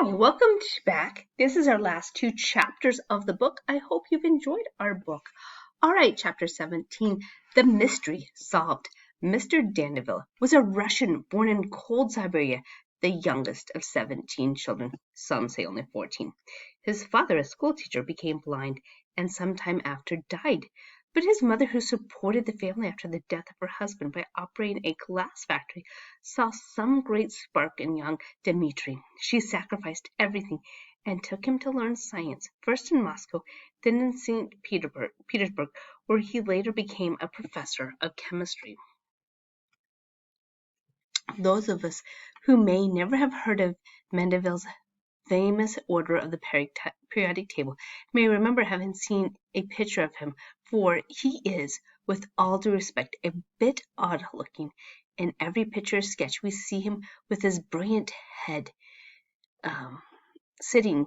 Welcome back. This is our last two chapters of the book. I hope you've enjoyed our book. All right, chapter 17, The Mystery Solved. Mr. Dandeville was a Russian born in cold Siberia, the youngest of 17 children. Some say only 14. His father, a schoolteacher, became blind and some time after died. But his mother, who supported the family after the death of her husband by operating a glass factory, saw some great spark in young Dmitri. She sacrificed everything and took him to learn science, first in Moscow, then in St. Petersburg, where he later became a professor of chemistry. Those of us who may never have heard of Mendeleev's famous order of the periodic table may remember having seen a picture of him, for he is, with all due respect, a bit odd-looking. In every picture or sketch we see him with his brilliant head sitting,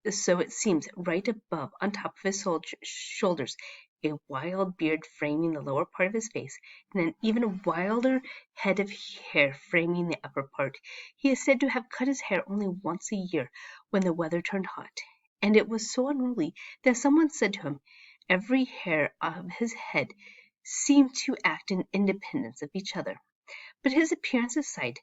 so it seems, right above, on top of his shoulders, a wild beard framing the lower part of his face, and an even wilder head of hair framing the upper part. He is said to have cut his hair only once a year, when the weather turned hot, and it was so unruly that someone said to him, every hair of his head seemed to act in independence of each other. But his appearance aside,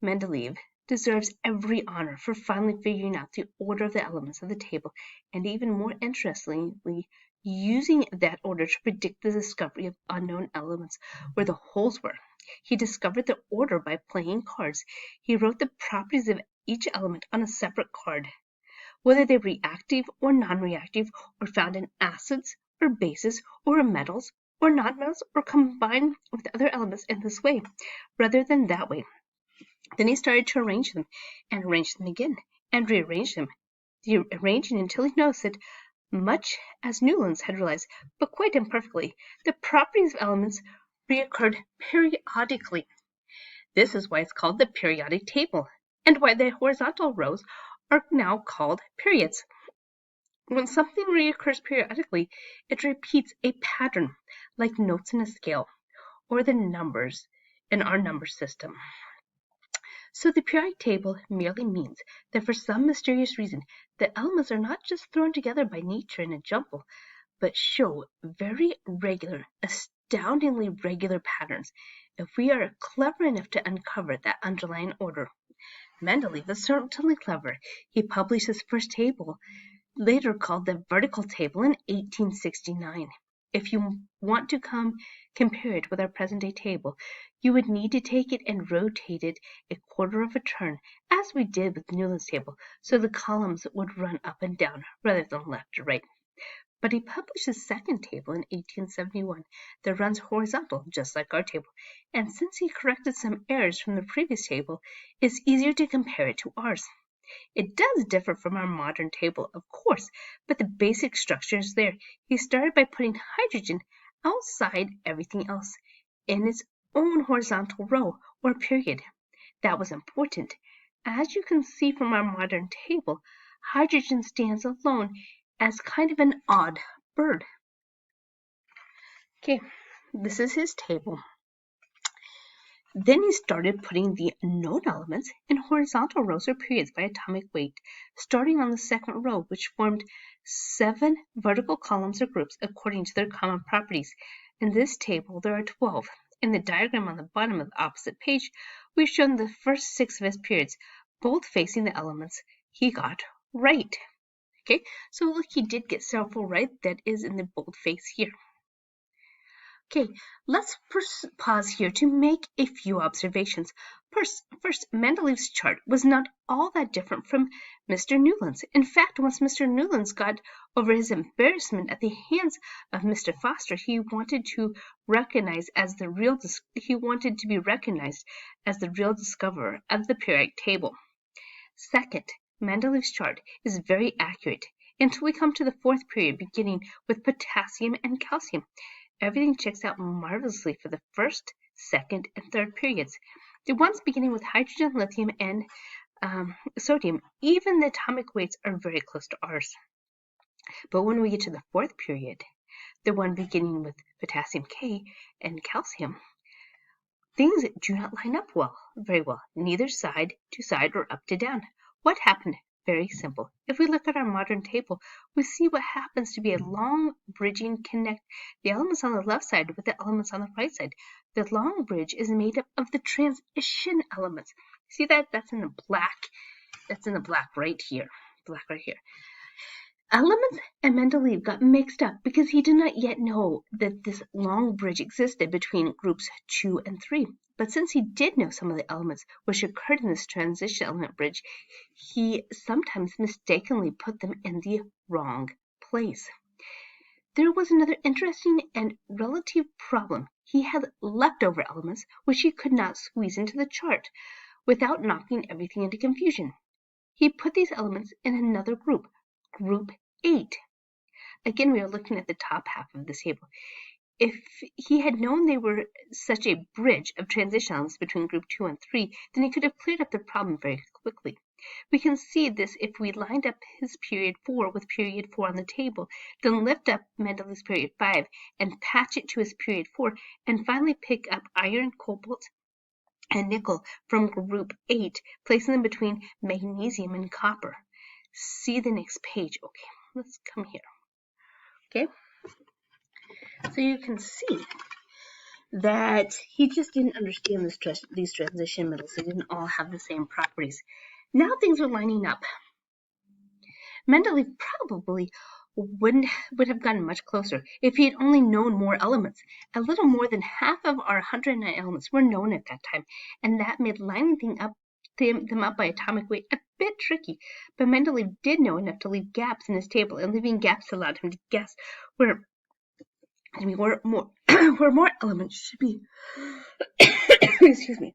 Mendeleev deserves every honor for finally figuring out the order of the elements of the table, and even more interestingly, using that order to predict the discovery of unknown elements where the holes were. He discovered the order by playing cards. He wrote the properties of each element on a separate card, whether they were reactive or non-reactive, or found in acids or bases, or in metals or non-metals, or combined with other elements in this way rather than that way. Then he started to arrange them, and arrange them again, and rearrange them, arranging until he noticed that, much as Newlands had realized, but quite imperfectly, the properties of elements reoccurred periodically. This is why it's called the periodic table, and why the horizontal rows are now called periods. When something reoccurs periodically, it repeats a pattern, like notes in a scale, or the numbers in our number system. So the periodic table merely means that for some mysterious reason, the elements are not just thrown together by nature in a jumble, but show very regular, astoundingly regular patterns, if we are clever enough to uncover that underlying order. Mendeleev is certainly clever. He published his first table, later called the vertical table, in 1869. If you want to compare it with our present-day table, you would need to take it and rotate it a quarter of a turn, as we did with Newland's table, so the columns would run up and down rather than left to right. But he published his second table in 1871 that runs horizontal, just like our table, and since he corrected some errors from the previous table, it's easier to compare it to ours. It does differ from our modern table, of course, but the basic structure is there. He started by putting hydrogen outside everything else, in its own horizontal row or period. That was important. As you can see from our modern table, hydrogen stands alone as kind of an odd bird. Okay, this is his table. Then he started putting the known elements in horizontal rows or periods by atomic weight, starting on the second row, which formed 7 vertical columns or groups according to their common properties. In this table, there are 12. In the diagram on the bottom of the opposite page, we've shown the first 6 of his periods, both facing the elements he got right. Okay, so look, he did get several right. That is in the bold face here. Okay, let's pause here to make a few observations. First, Mendeleev's chart was not all that different from Mr. Newland's. In fact, once Mr. Newland's got over his embarrassment at the hands of Mr. Foster, he wanted to be recognized as the real discoverer of the periodic table. Second, Mendeleev's chart is very accurate until we come to the 4th period, beginning with potassium and calcium. Everything checks out marvelously for the 1st, 2nd, and 3rd periods. The ones beginning with hydrogen, lithium, and sodium, even the atomic weights are very close to ours. But when we get to the 4th period, the one beginning with potassium K and calcium, things do not line up very well, neither side to side or up to down. What happened? Very simple. If we look at our modern table, we see what happens to be a long bridging connect the elements on the left side with the elements on the right side. The long bridge is made up of the transition elements. See that? That's in the black. That's in the black right here. Black right here. Elements and Mendeleev got mixed up because he did not yet know that this long bridge existed between groups 2 and 3. But since he did know some of the elements which occurred in this transition element bridge, he sometimes mistakenly put them in the wrong place. There was another interesting and relative problem. He had leftover elements which he could not squeeze into the chart without knocking everything into confusion. He put these elements in another group, Group 8. Again, we are looking at the top half of this table. If he had known they were such a bridge of transition elements between group 2 and 3, then he could have cleared up the problem very quickly. We can see this if we lined up his period 4 with period 4 on the table, then lift up Mendeleev's period 5 and patch it to his period 4, and finally pick up iron, cobalt, and nickel from group 8, placing them between magnesium and copper. See the next page. Okay, let's come here. Okay, so you can see that he just didn't understand these transition metals. They didn't all have the same properties. Now things are lining up. Mendeleev probably would have gotten much closer if he had only known more elements. A little more than half of our 109 elements were known at that time, and that made lining them up by atomic weight a bit tricky. But Mendeleev did know enough to leave gaps in his table, and leaving gaps allowed him to guess where more where more elements should be. Excuse me.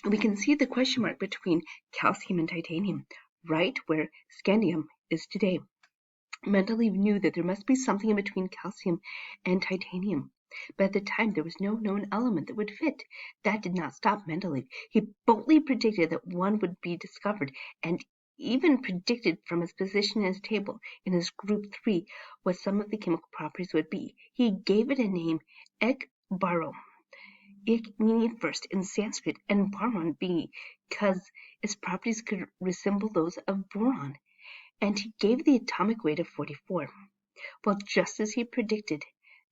We can see the question mark between calcium and titanium, right where scandium is today. Mendeleev knew that there must be something in between calcium and titanium, but at the time there was no known element that would fit. That did not stop Mendeleev. He boldly predicted that one would be discovered, and even predicted from his position in his table in his group 3 what some of the chemical properties would be. He gave it a name, Ek-baro. Ik meaning first in Sanskrit, and boron because its properties could resemble those of boron, and he gave the atomic weight of 44. Well, just as he predicted,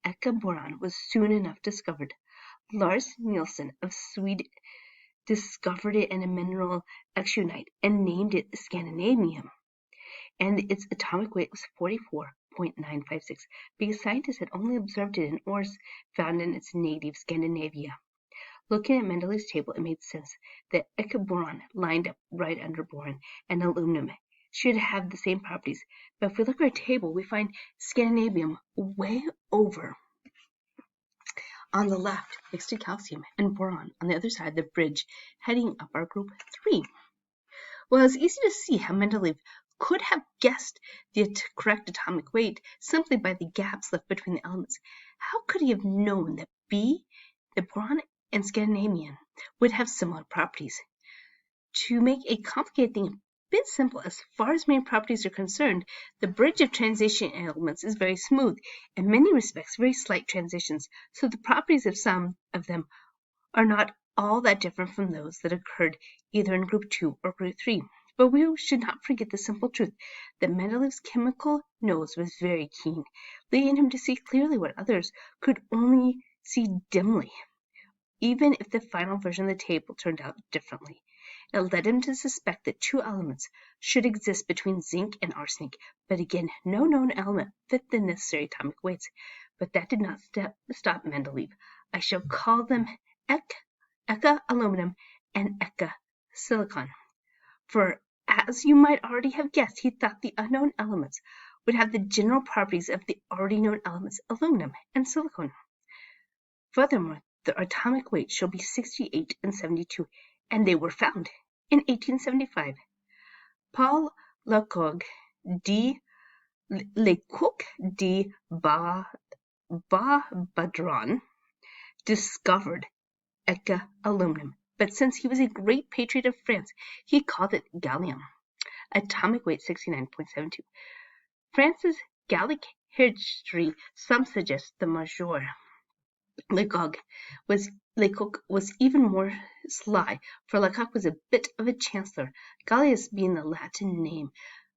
Eka-boron was soon enough discovered. Lars Nielsen of Sweden discovered it in a mineral ekshunite and named it Scandinavium, and its atomic weight was 44.956 because scientists had only observed it in ores found in its native Scandinavia. Looking at Mendeleev's table, it made sense that Eka-boron lined up right under boron, and aluminum should have the same properties. But if we look at our table, we find Scandinavium way over on the left next to calcium, and boron on the other side of the bridge heading up our group 3. Well, it's easy to see how Mendeleev could have guessed the correct atomic weight simply by the gaps left between the elements. How could he have known that the boron and Scandinavium would have similar properties? To make a complicated thing a bit simple, as far as main properties are concerned, the bridge of transition elements is very smooth, in many respects very slight transitions, so the properties of some of them are not all that different from those that occurred either in group 2 or group 3. But we should not forget the simple truth that Mendeleev's chemical nose was very keen, leading him to see clearly what others could only see dimly, even if the final version of the table turned out differently. It led him to suspect that 2 elements should exist between zinc and arsenic, but again, no known element fit the necessary atomic weights. But that did not stop Mendeleev. I shall call them Eka aluminum and Eka silicon, for as you might already have guessed, he thought the unknown elements would have the general properties of the already known elements aluminum and silicon. Furthermore, the atomic weight shall be 68 and 72, and they were found in 1875. Paul Lecoq de Badron discovered Eka aluminum, but since he was a great patriot of France, he called it gallium. Atomic weight 69.72. France's Gallic history, some suggest the major. Lecoq was even more sly, for Lecoq was a bit of a chancellor, Gallus being the Latin name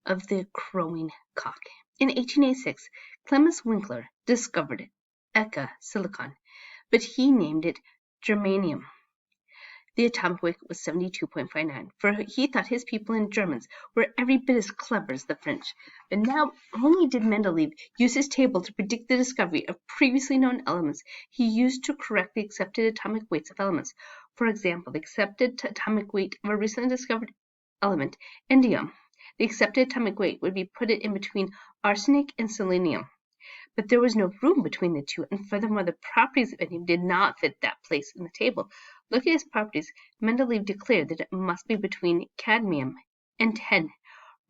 of the crowing cock. In 1886, Clemens Winkler discovered eka silicon, but he named it germanium. The atomic weight was 72.59, for he thought his people and Germans were every bit as clever as the French. But not only did Mendeleev use his table to predict the discovery of previously known elements, he used to correct the accepted atomic weights of elements. For example, the accepted atomic weight of a recently discovered element, indium, the accepted atomic weight would be put in between arsenic and selenium. But there was no room between the two, and furthermore the properties of indium did not fit that place in the table. Looking at its properties, Mendeleev declared that it must be between cadmium and tin,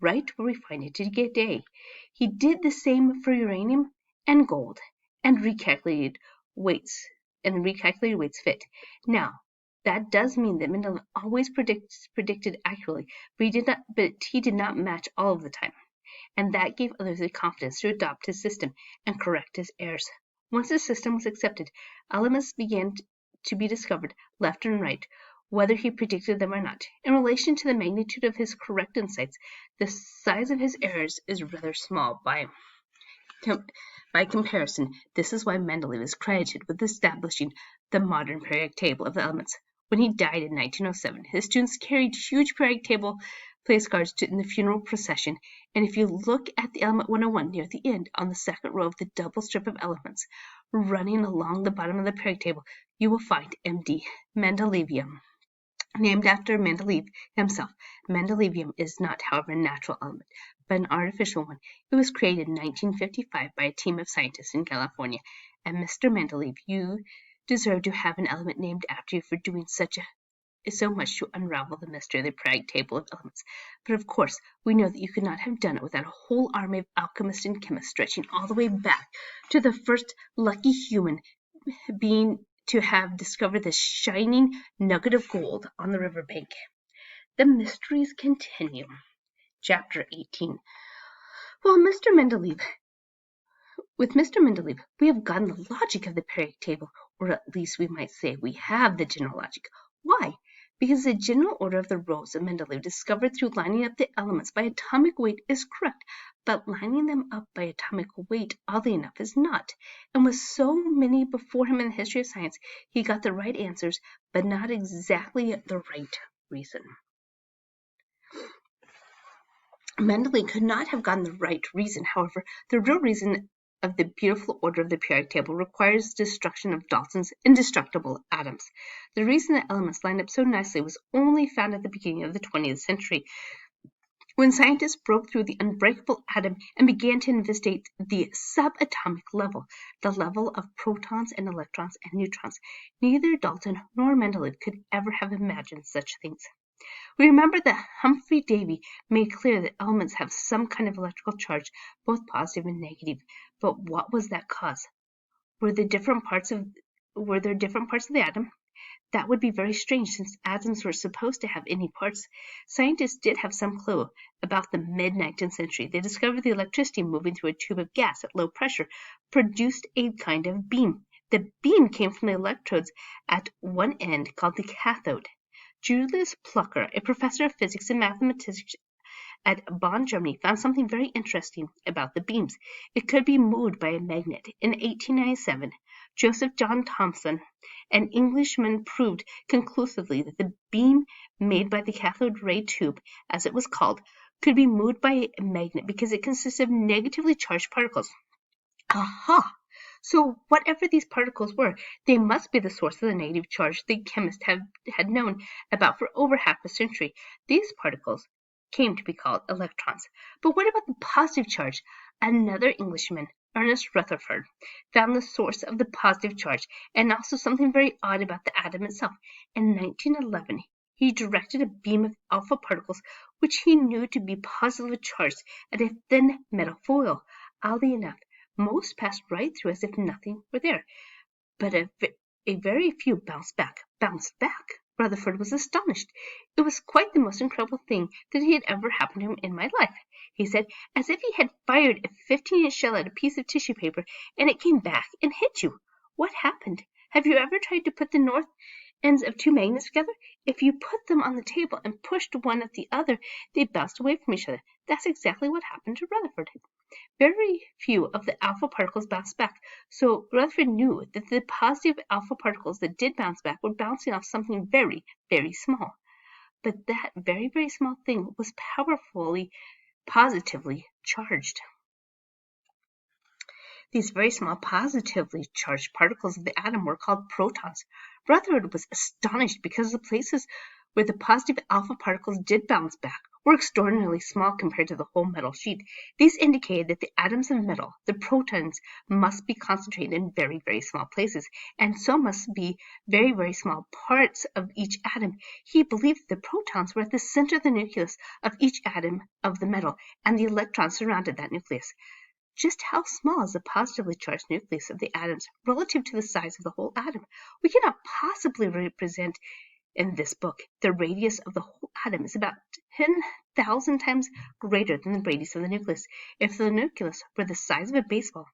right where we find it today. He did the same for uranium and gold, and recalculated weights fit. Now, that does mean that Mendeleev always predicted accurately, but he did not match all of the time, and that gave others the confidence to adopt his system and correct his errors. Once the system was accepted, elements began to be discovered left and right, whether he predicted them or not. In relation to the magnitude of his correct insights, the size of his errors is rather small by comparison. This is why Mendeleev is credited with establishing the modern periodic table of the elements. When he died in 1907, his students carried huge periodic table place cards in the funeral procession, and if you look at the element 101 near the end on the second row of the double strip of elements running along the bottom of the periodic table, you will find MD, Mendeleevium. Named after Mendeleev himself, Mendeleevium is not, however, a natural element, but an artificial one. It was created in 1955 by a team of scientists in California, and Mr. Mendeleev, you deserve to have an element named after you for doing so much to unravel the mystery of the periodic table of elements. But of course, we know that you could not have done it without a whole army of alchemists and chemists stretching all the way back to the first lucky human being to have discovered the shining nugget of gold on the riverbank. The mysteries continue. Chapter 18. With Mr. Mendeleev, we have gotten the logic of the periodic table, or at least we might say we have the general logic. Why? Because the general order of the rows of Mendeleev discovered through lining up the elements by atomic weight is correct, but lining them up by atomic weight, oddly enough, is not. And with so many before him in the history of science, he got the right answers, but not exactly the right reason. Mendeleev could not have gotten the right reason. However, the real reason of the beautiful order of the periodic table requires destruction of Dalton's indestructible atoms. The reason that elements lined up so nicely was only found at the beginning of the 20th century, when scientists broke through the unbreakable atom and began to investigate the subatomic level, the level of protons and electrons and neutrons. Neither Dalton nor Mendeleev could ever have imagined such things. We remember that Humphrey Davy made clear that elements have some kind of electrical charge, both positive and negative. But what was that cause? Were there different parts of the atom? That would be very strange, since atoms were supposed to have any parts. Scientists did have some clue. About the mid-19th century, they discovered the electricity moving through a tube of gas at low pressure produced a kind of beam. The beam came from the electrodes at one end, called the cathode. Julius Plucker, a professor of physics and mathematics at Bonn, Germany, found something very interesting about the beams. It could be moved by a magnet. In 1897, Joseph John Thomson, an Englishman, proved conclusively that the beam made by the cathode ray tube, as it was called, could be moved by a magnet because it consisted of negatively charged particles. Aha! So whatever these particles were, they must be the source of the negative charge the chemists had known about for over half a century. These particles came to be called electrons. But what about the positive charge? Another Englishman, Ernest Rutherford, found the source of the positive charge, and also something very odd about the atom itself. In 1911, he directed a beam of alpha particles, which he knew to be positively charged, at a thin metal foil. Oddly enough, most passed right through as if nothing were there, but a very few bounced back. Bounced back? Rutherford was astonished. It was quite the most incredible thing that had ever happened to him in my life, he said, as if he had fired a 15-inch shell at a piece of tissue paper and it came back and hit you. What happened? Have you ever tried to put the north ends of two magnets together? If you put them on the table and pushed one at the other, they bounced away from each other. That's exactly what happened to Rutherford. Very few of the alpha particles bounced back, so Rutherford knew that the positive alpha particles that did bounce back were bouncing off something very, very small. But that very, very small thing was positively charged. These very small positively charged particles of the atom were called protons. Rutherford was astonished because the places where the positive alpha particles did bounce back were extraordinarily small compared to the whole metal sheet. These indicated that the atoms of metal, the protons, must be concentrated in very, very small places, and so must be very, very small parts of each atom. He believed that the protons were at the center of the nucleus of each atom of the metal, and the electrons surrounded that nucleus. Just how small is the positively charged nucleus of the atoms relative to the size of the whole atom? We cannot possibly represent in this book. The radius of the whole atom is about 10,000 times greater than the radius of the nucleus. If the nucleus were the size of a baseball,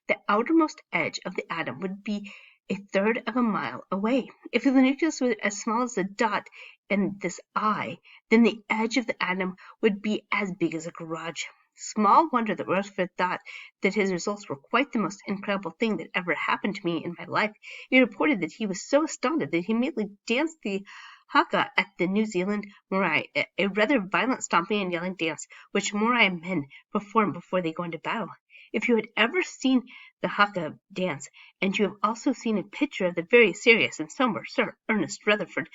the outermost edge of the atom would be a third of a mile away. If the nucleus were as small as a dot in this eye, then the edge of the atom would be as big as a garage. Small wonder that Rutherford thought that his results were quite the most incredible thing that ever happened to me in my life. He reported that he was so astounded that he immediately danced the haka at the New Zealand Morai, a rather violent stomping and yelling dance which Morai men perform before they go into battle. If you had ever seen the haka dance, and you have also seen a picture of the very serious and somber Sir Ernest Rutherford,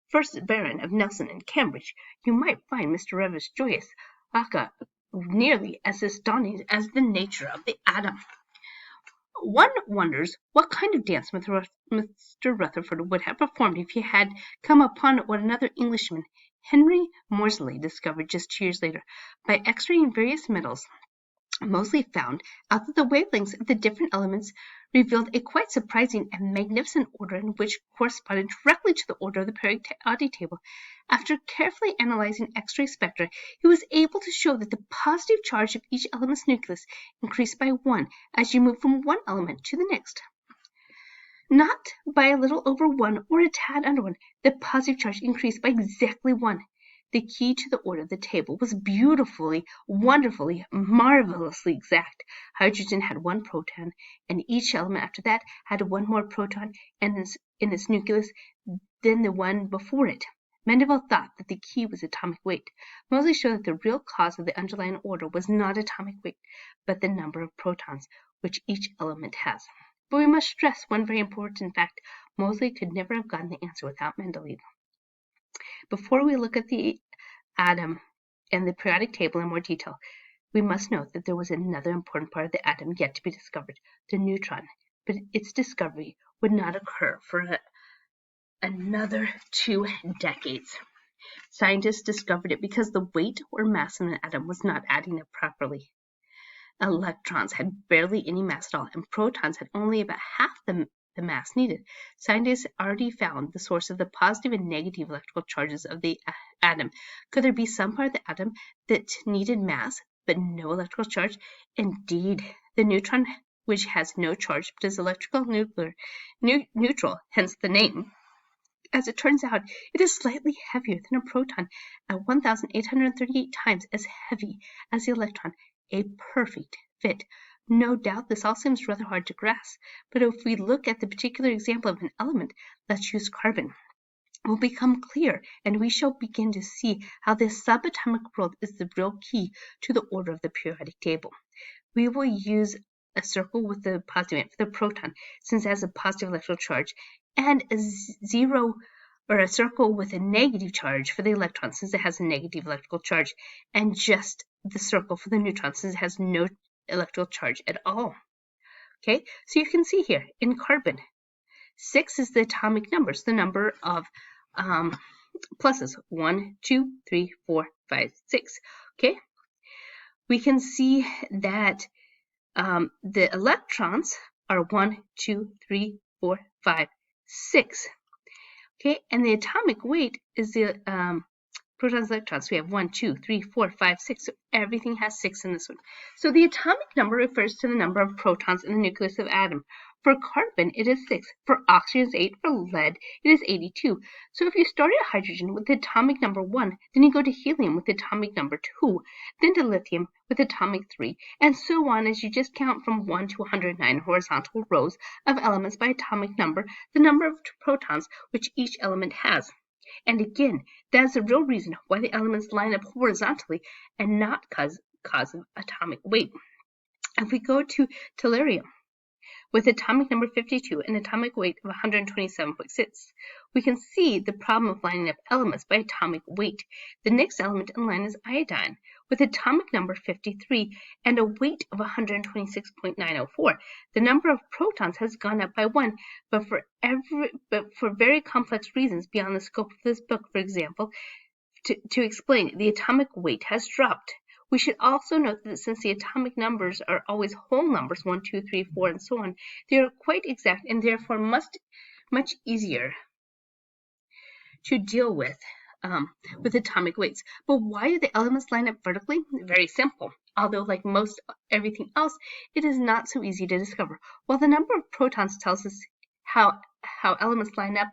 first Baron of Nelson and Cambridge, you might find Mr. Rutherford's joyous haka nearly as astounding as the nature of the atom. One wonders what kind of dance Mr. Rutherford would have performed if he had come upon what another Englishman, Henry Moseley, discovered just 2 years later. By X-raying various metals, Moseley found out that the wavelengths of the different elements revealed a quite surprising and magnificent order in which corresponded directly to the order of the periodic table. After carefully analyzing X-ray spectra, he was able to show that the positive charge of each element's nucleus increased by 1 as you move from one element to the next. Not by a little over 1 or a tad under 1. The positive charge increased by exactly 1. The key to the order of the table was beautifully, wonderfully, marvelously exact. Hydrogen had 1 proton, and each element after that had 1 more proton in its nucleus than the one before it. Mendeleev thought that the key was atomic weight. Moseley showed that the real cause of the underlying order was not atomic weight, but the number of protons which each element has. But we must stress one very important fact. Moseley could never have gotten the answer without Mendeleev. Before we look at the atom and the periodic table in more detail, we must note that there was another important part of the atom yet to be discovered, the neutron. But its discovery would not occur for another 2 decades. Scientists discovered it because the weight or mass in an atom was not adding up properly. Electrons had barely any mass at all, and protons had only about half the mass needed. Scientists already found the source of the positive and negative electrical charges of the atom. Could there be some part of the atom that needed mass but no electrical charge? Indeed, the neutron, which has no charge but is electrical neutral, hence the name. As it turns out, it is slightly heavier than a proton, at 1,838 times as heavy as the electron, a perfect fit. No doubt this all seems rather hard to grasp, but if we look at the particular example of an element, let's use carbon, it will become clear, and we shall begin to see how this subatomic world is the real key to the order of the periodic table. We will use a circle with the positive end for the proton, since it has a positive electrical charge, and a circle with a negative charge for the electron, since it has a negative electrical charge, and just the circle for the neutron, since it has no electrical charge at all. Okay, so you can see here in carbon, 6 is the atomic number, so the number of pluses, 1, 2, 3, 4, 5, 6. Okay, we can see that the electrons are 1, 2, 3, 4, 5, 6. Okay, and the atomic weight is the protons, electrons. We have 1, 2, 3, 4, 5, 6. So everything has 6 in this one. So the atomic number refers to the number of protons in the nucleus of atom. For carbon, it is 6. For oxygen, it's 8. For lead, it is 82. So if you start at hydrogen with atomic number 1, then you go to helium with atomic number 2, then to lithium with atomic 3, and so on as you just count from 1 to 109 horizontal rows of elements by atomic number, the number of protons which each element has. And again, that is the real reason why the elements line up horizontally and not cause of atomic weight. If we go to tellurium, with atomic number 52 and atomic weight of 127.6. We can see the problem of lining up elements by atomic weight. The next element in line is iodine, with atomic number 53 and a weight of 126.904. The number of protons has gone up by 1, but for very complex reasons beyond the scope of this book, for example, to explain, the atomic weight has dropped. We should also note that since the atomic numbers are always whole numbers, 1, 2, 3, 4, and so on, they are quite exact and therefore much easier to deal with atomic weights. But why do the elements line up vertically? Very simple. Although, like most everything else, it is not so easy to discover. While the number of protons tells us how elements line up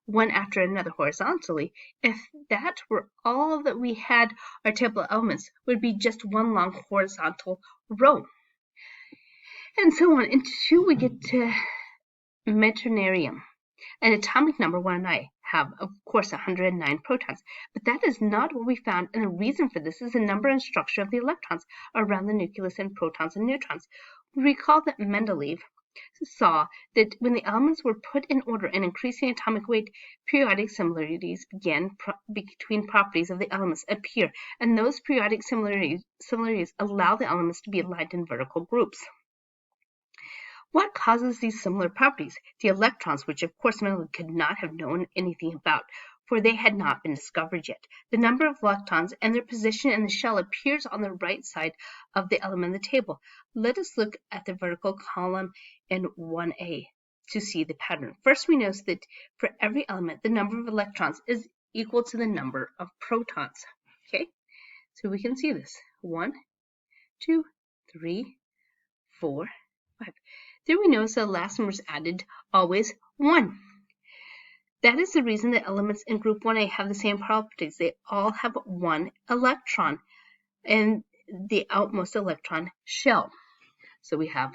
one after another horizontally, if that were all that we had, our table of elements would be just one long horizontal row. And so on until we get to meitnerium. An atomic number 1 and I have, of course, 109 protons, but that is not what we found, and the reason for this is the number and structure of the electrons around the nucleus and protons and neutrons. We recall that Mendeleev saw that when the elements were put in order and increasing atomic weight, periodic similarities began between properties of the elements appear, and those periodic similarities allow the elements to be aligned in vertical groups. What causes these similar properties? The electrons, which of course Mendeleev could not have known anything about, for they had not been discovered yet. The number of electrons and their position in the shell appears on the right side of the element in the table. Let us look at the vertical column in 1a to see the pattern. First, we notice that for every element, the number of electrons is equal to the number of protons. Okay, so we can see this. 1, 2, 3, 4, 5. There we notice the last number is added, always 1. That is the reason that elements in group 1a have the same properties. They all have 1 electron in the outmost electron shell. So we have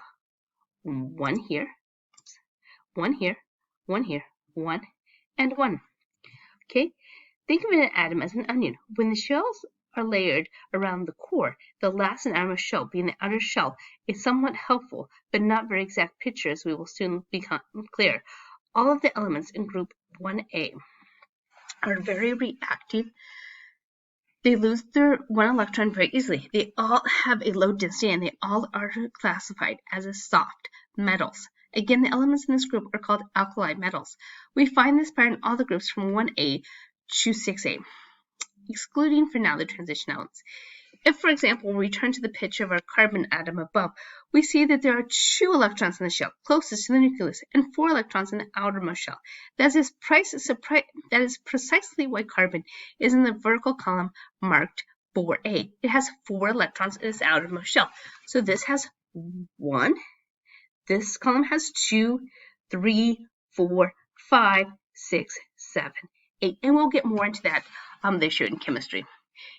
1 here, 1 here, 1 here, 1, and 1. Okay? Think of an atom as an onion. When the shells are layered around the core, the last and outermost shell being the outer shell, a somewhat helpful but not very exact picture, as we will soon become clear. All of the elements in group 1a are very reactive. They lose their 1 electron very easily. They all have a low density and they all are classified as soft metals. Again, the elements in this group are called alkali metals. We find this pattern in all the groups from 1a to 6a, excluding for now the transition elements. If, for example, we return to the picture of our carbon atom above, we see that there are 2 electrons in the shell closest to the nucleus and 4 electrons in the outermost shell. That is precisely why carbon is in the vertical column marked 4a. It has 4 electrons in its outermost shell. So this has 1, this column has 2, 3, 4, 5, 6, 7, 8. And we'll get more into that they showed in chemistry.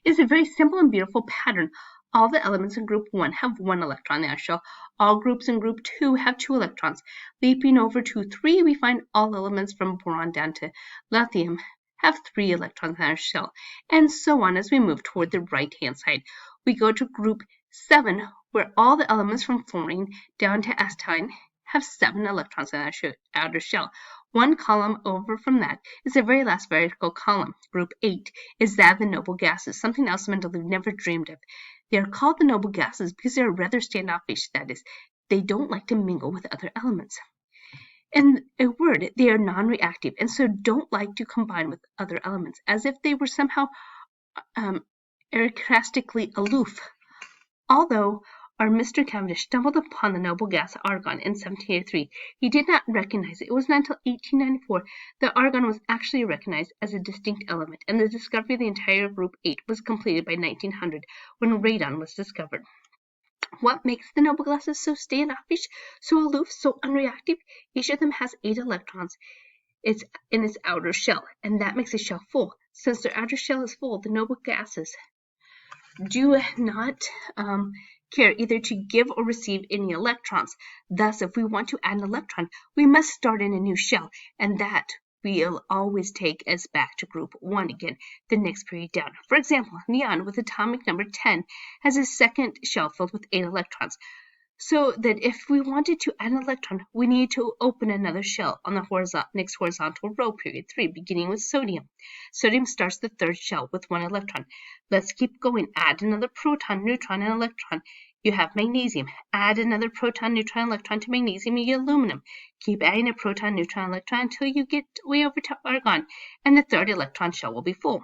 It's a very simple and beautiful pattern. All the elements in group 1 have 1 electron in their shell. All groups in group 2 have 2 electrons. Leaping over to 3, we find all elements from boron down to lithium have 3 electrons in their shell, and so on as we move toward the right-hand side. We go to group 7, where all the elements from fluorine down to acetylene have 7 electrons in their outer shell. 1 column over from that is the very last vertical column. Group 8 is that of the noble gases, something else Mendeleev never dreamed of. They are called the noble gases because they are rather standoffish, that is, they don't like to mingle with other elements. In a word, they are non-reactive and so don't like to combine with other elements, as if they were somehow characteristically aloof. Although our Mr. Cavendish stumbled upon the noble gas argon in 1783, he did not recognize it. It was not until 1894 that argon was actually recognized as a distinct element, and the discovery of the entire group 8 was completed by 1900 when radon was discovered. What makes the noble gases so standoffish, so aloof, so unreactive? Each of them has 8 electrons in its outer shell, and that makes the shell full. Since their outer shell is full, the noble gases do not care either to give or receive any electrons. Thus, if we want to add an electron, we must start in a new shell, and that will always take us back to group 1 again, the next period down. For example, neon with atomic number 10 has a second shell filled with 8 electrons. So that if we wanted to add an electron, we need to open another shell on the next horizontal row, period 3, beginning with sodium. Sodium starts the third shell with 1 electron. Let's keep going. Add another proton, neutron, and electron. You have magnesium. Add another proton, neutron, electron to magnesium, you get aluminum. Keep adding a proton, neutron, electron until you get way over to argon, and the third electron shell will be full.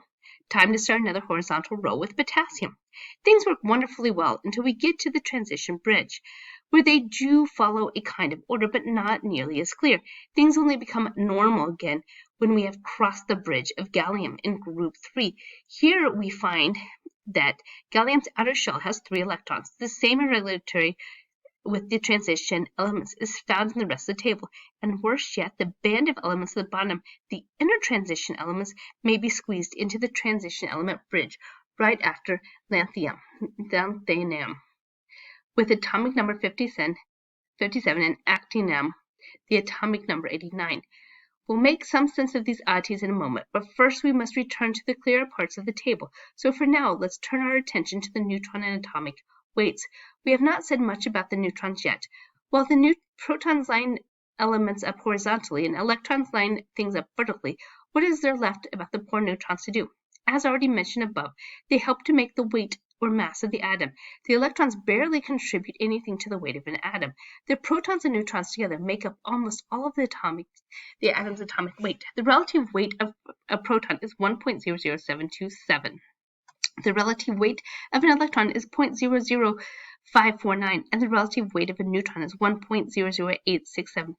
Time to start another horizontal row with potassium. Things work wonderfully well until we get to the transition bridge, where they do follow a kind of order, but not nearly as clear. Things only become normal again when we have crossed the bridge of gallium in group 3. Here we find that gallium's outer shell has 3 electrons. The same irregularity with the transition elements is found in the rest of the table. And worse yet, the band of elements at the bottom, the inner transition elements, may be squeezed into the transition element bridge right after lanthanum, with atomic number 57 and actinium, the atomic number 89. We'll make some sense of these oddities in a moment, but first we must return to the clearer parts of the table. So for now, let's turn our attention to the neutron and atomic weights. We have not said much about the neutrons yet. While the protons line elements up horizontally and electrons line things up vertically, what is there left about the poor neutrons to do? As already mentioned above, they help to make the weight or mass of the atom. The electrons barely contribute anything to the weight of an atom. The protons and neutrons together make up almost all of the atom's atomic weight. The relative weight of a proton is 1.00727. The relative weight of an electron is 0.00549, and the relative weight of a neutron is 1.00867.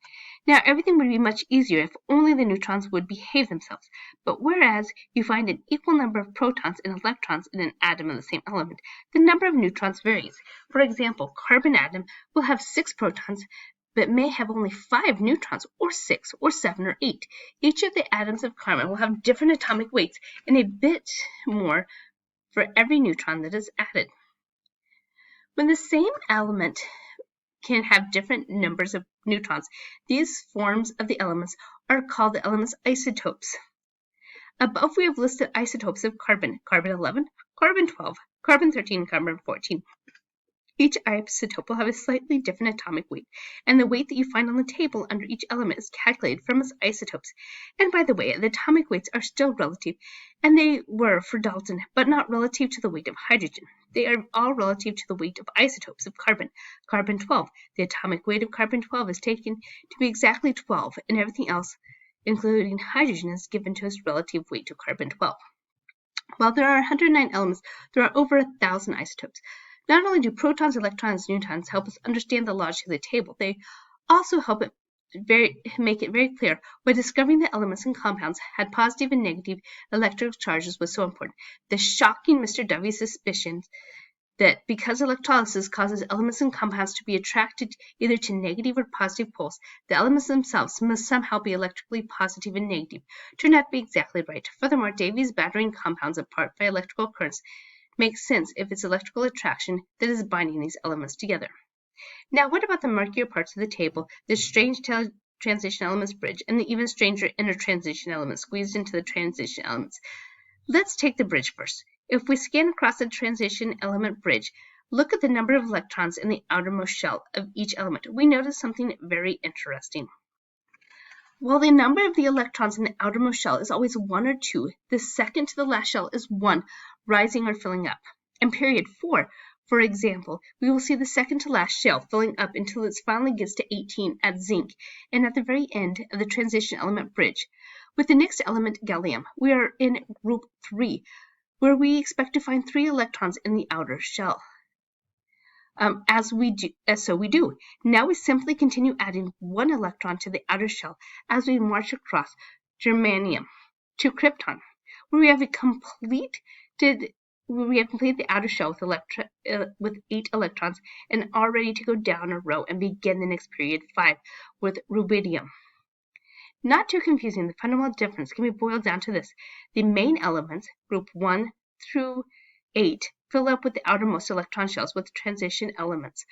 Now, everything would be much easier if only the neutrons would behave themselves. But whereas you find an equal number of protons and electrons in an atom of the same element, the number of neutrons varies. For example, carbon atom will have 6 protons, but may have only 5 neutrons, or 6, or 7, or 8. Each of the atoms of carbon will have different atomic weights and a bit more for every neutron that is added. When the same element can have different numbers of neutrons, these forms of the elements are called the element's isotopes. Above we have listed isotopes of carbon: carbon 11, carbon 12, carbon 13, and carbon 14. Each isotope will have a slightly different atomic weight, and the weight that you find on the table under each element is calculated from its isotopes. And by the way, the atomic weights are still relative, and they were for Dalton, but not relative to the weight of hydrogen. They are all relative to the weight of isotopes of carbon. Carbon 12, the atomic weight of carbon 12 is taken to be exactly 12, and everything else, including hydrogen, is given to its relative weight to carbon 12. While there are 109 elements, there are over 1,000 isotopes. Not only do protons, electrons, and neutrons help us understand the logic of the table, they also help make it very clear why discovering that elements and compounds had positive and negative electrical charges was so important. The shocking Mr. Dovey's suspicions that because electrolysis causes elements and compounds to be attracted either to negative or positive poles, the elements themselves must somehow be electrically positive and negative turned out to be exactly right. Furthermore, Davy's battering compounds apart by electrical currents makes sense if it's electrical attraction that is binding these elements together. Now, what about the murkier parts of the table, the strange transition elements bridge, and the even stranger inner transition elements squeezed into the transition elements? Let's take the bridge first. If we scan across the transition element bridge, look at the number of electrons in the outermost shell of each element. We notice something very interesting. While the number of the electrons in the outermost shell is always 1 or 2, the second to the last shell is 1, rising or filling up. In period 4, for example, we will see the second to last shell filling up until it finally gets to 18 at zinc, and at the very end of the transition element bridge. With the next element, gallium, we are in group 3, where we expect to find 3 electrons in the outer shell. So we do. Now we simply continue adding 1 electron to the outer shell as we march across germanium to krypton, where we have completed we have completed the outer shell with 8 electrons and are ready to go down a row and begin the next period, 5, with rubidium. Not too confusing, the fundamental difference can be boiled down to this. The main elements, group 1 through 8, fill up with the outermost electron shells with transition elements.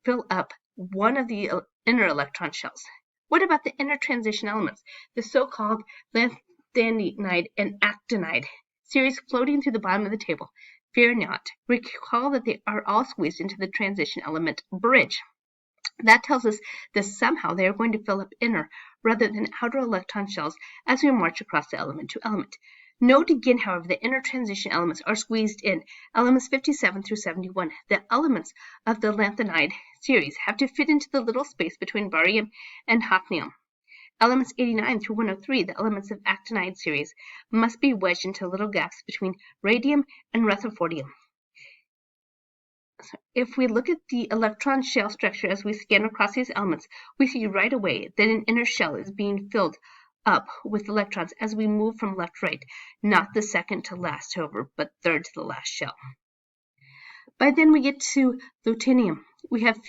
Fill up one of the inner electron shells. What about the inner transition elements, the so-called lanthanide and actinide series floating through the bottom of the table? Fear not. Recall that they are all squeezed into the transition element bridge. That tells us that somehow they are going to fill up inner rather than outer electron shells as we march across the element to element. Note again, however, the inner transition elements are squeezed in. Elements 57 through 71, the elements of the lanthanide series, have to fit into the little space between barium and hafnium. Elements 89 through 103, the elements of actinide series, must be wedged into little gaps between radium and rutherfordium. If we look at the electron shell structure as we scan across these elements, we see right away that an inner shell is being filled up with electrons as we move from left to right, not the second to last, however, but third to the last shell. By then we get to lutetium. We have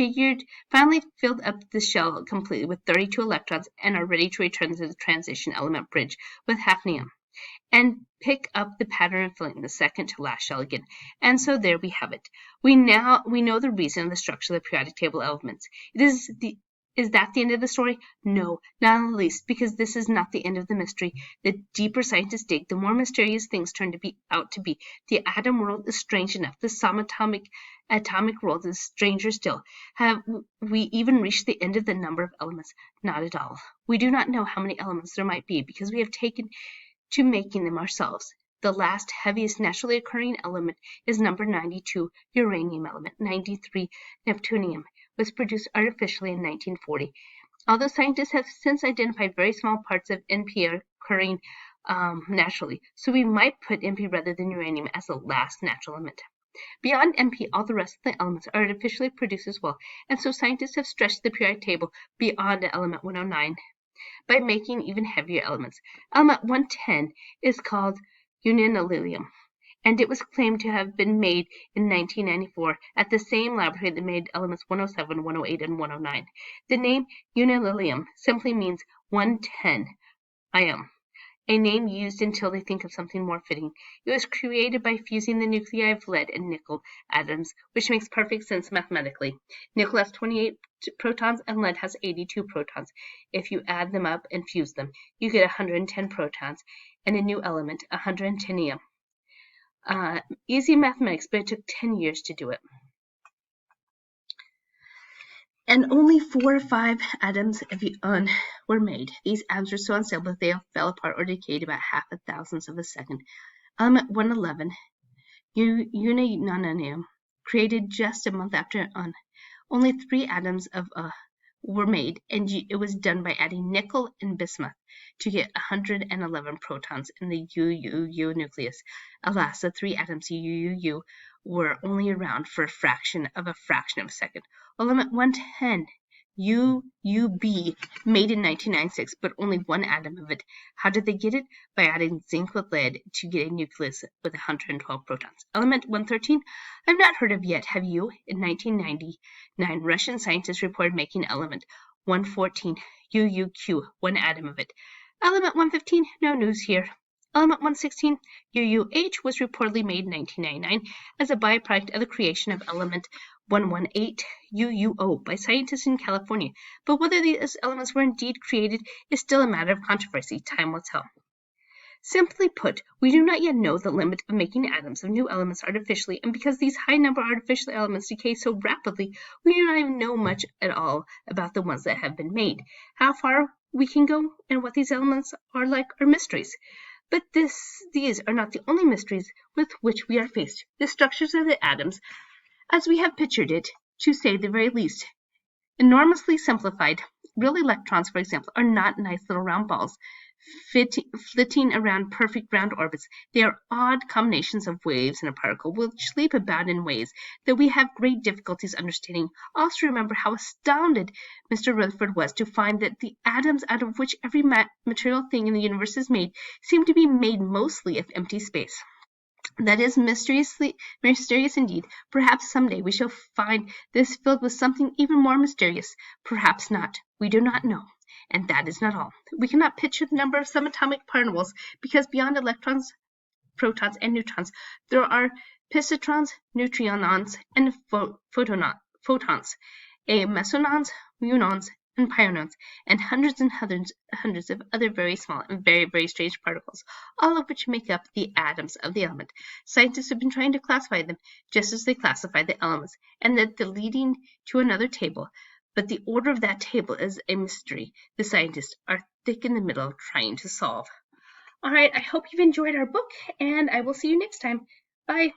finally filled up the shell completely with 32 electrons and are ready to return to the transition element bridge with hafnium and pick up the pattern of filling the second to last shell again. And so there we have it. We know the reason of the structure of the periodic table elements. Is that the end of the story? No, not in the least, because this is not the end of the mystery. The deeper scientists dig, the more mysterious things turn out to be. The atom world is strange enough. The subatomic world is stranger still. Have we even reached the end of the number of elements? Not at all. We do not know how many elements there might be because we have taken to making them ourselves. The last, heaviest naturally occurring element is number 92, uranium element. 93, neptunium, was produced artificially in 1940. Although scientists have since identified very small parts of NP occurring naturally, so we might put NP rather than uranium as the last natural element. Beyond NP, all the rest of the elements are artificially produced as well, and so scientists have stretched the periodic table beyond element 109 by making even heavier elements. Element 110 is called unililium, and it was claimed to have been made in 1994 at the same laboratory that made elements 107, 108, and 109. The name unililium simply means 110 ion, a name used until they think of something more fitting. It was created by fusing the nuclei of lead and nickel atoms, which makes perfect sense mathematically. Nickel has 28 protons and lead has 82 protons. If you add them up and fuse them, you get 110 protons and a new element, 110ium. Easy mathematics, but it took 10 years to do it. And only 4 or 5 atoms were made. These atoms were so unstable that they fell apart or decayed about half a thousandth of a second. Element 111, uniononium, created just a month after only 3 atoms were made, and it was done by adding nickel and bismuth to get 111 protons in the UUU nucleus. Alas, the 3 atoms UUU were only around for a fraction of a second. Element 110, UUB, made in 1996, but only 1 atom of it. How did they get it? By adding zinc with lead to get a nucleus with 112 protons. Element 113, I've not heard of yet, have you? In 1999, Russian scientists reported making element 114, UUQ, 1 atom of it. Element 115, no news here. Element 116, UUH, was reportedly made in 1999 as a byproduct of the creation of element 118, UUO, by scientists in California. But whether these elements were indeed created is still a matter of controversy. Time will tell. Simply put, we do not yet know the limit of making atoms of new elements artificially, and because these high-number artificial elements decay so rapidly, we do not even know much at all about the ones that have been made. How far we can go and what these elements are like are mysteries. But these are not the only mysteries with which we are faced. The structures of the atoms, as we have pictured it, to say the very least, enormously simplified. Real electrons, for example, are not nice little round balls flitting around perfect round orbits. They are odd combinations of waves in a particle which leap about in ways that we have great difficulties understanding. Also remember how astounded Mr. Rutherford was to find that the atoms out of which every material thing in the universe is made seem to be made mostly of empty space. That is mysterious indeed. Perhaps someday we shall find this filled with something even more mysterious. Perhaps not. We do not know. And that is not all. We cannot picture the number of subatomic particles because beyond electrons, protons, and neutrons, there are positrons, neutrinos, and photons, mesonons, muons, and pions, and hundreds of other very small and very, very strange particles, all of which make up the atoms of the element. Scientists have been trying to classify them just as they classify the elements, and that they're leading to another table. But the order of that table is a mystery the scientists are thick in the middle trying to solve. All right, I hope you've enjoyed our book, and I will see you next time. Bye.